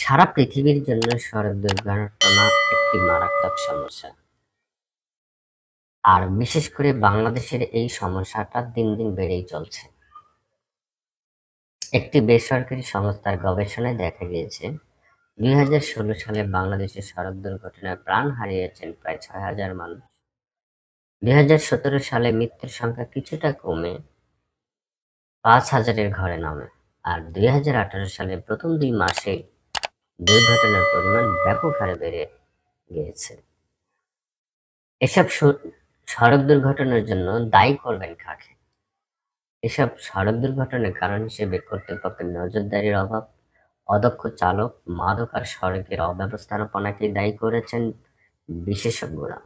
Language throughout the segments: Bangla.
সারা পৃথিবীর জন্য সড়ক দুর্ঘটনা একটি মারাত্মক সমস্যা। আর বিশেষ করে বাংলাদেশের এই সমস্যাটা দিন দিন বেড়েই চলছে। একটি বেসরকারি সংস্থার গবেষণায় দেখা গিয়েছে 2016 সালে বাংলাদেশের সড়ক দুর্ঘটনায় প্রাণ হারিয়েছেন প্রায় 6,000 মানুষ। 2017 সালে মৃত্যুর সংখ্যা কিছুটা কমে 5,000-এর ঘরে নামে। আর 2018 সালে প্রথম 2 মাসে দুর্ঘটনার পরিমাণ ব্যাপক হারে বেড়ে গিয়েছে। এসব সড়ক দুর্ঘটনার জন্য দায়ী করবেন কাকে? এসব সড়ক দুর্ঘটনার কারণ হিসেবে কর্তৃপক্ষের নজরদারির অভাব, অদক্ষ চালক, মাদক আর সড়কের অব্যবস্থাপনাকে দায়ী করেছেন বিশেষজ্ঞরা।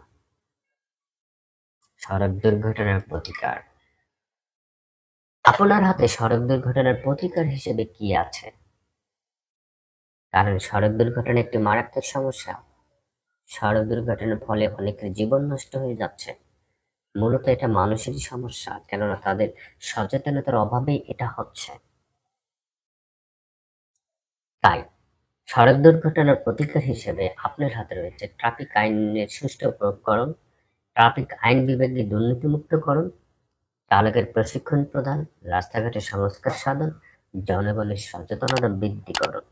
সড়ক দুর্ঘটনার প্রতিকার। আপনার হাতে সড়ক দুর্ঘটনার প্রতিকার হিসেবে কি আছে? কারণ সড়ক দুর্ঘটনা একটি মারাত্মক সমস্যা। সড়ক দুর্ঘটনার ফলে অনেকের জীবন নষ্ট হয়ে যাচ্ছে। মূলত এটা মানুষেরই সমস্যা, কেননা তাদের সচেতনতার অভাবেই এটা হচ্ছে। তাই সড়ক দুর্ঘটনার প্রতিকার হিসেবে আপনার হাতে রয়েছে ট্রাফিক আইনের সুষ্ঠু প্রয়োগকরণ, ট্রাফিক আইন বিভাগকে দুর্নীতিমুক্তকরণ, চালকের প্রশিক্ষণ প্রদান, রাস্তাঘাটের সংস্কার সাধন, জনগণের সচেতনতা বৃদ্ধিকরণ।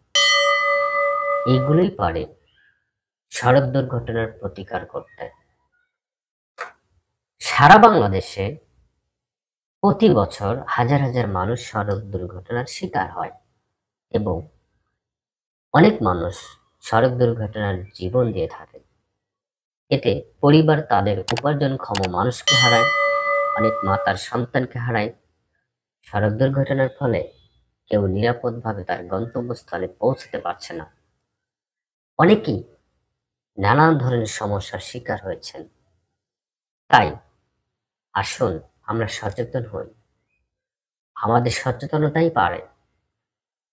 এইগুলোই পারে সড়ক দুর্ঘটনার প্রতিকার করতে। সারা বাংলাদেশে প্রতি বছর হাজার হাজার মানুষ সড়ক দুর্ঘটনার শিকার হয় এবং অনেক মানুষ সড়ক দুর্ঘটনার জীবন দিয়ে থাকে। এতে পরিবার তাদের উপার্জনক্ষম মানুষকে হারায়, অনেক মা তার সন্তানকে হারায়। সড়ক দুর্ঘটনার ফলে কেউ নিরাপদভাবে তার গন্তব্যস্থলে পৌঁছতে পারছে না। অনেকেই নানান ধরনের সমস্যার শিকার হয়েছেন। তাই আসুন আমরা সচেতন হই। আমাদের সচেতনতাই পারে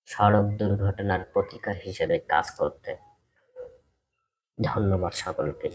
সড়ক দুর্ঘটনার প্রতিকার হিসেবে কাজ করতে। ধন্যবাদ সকলকে।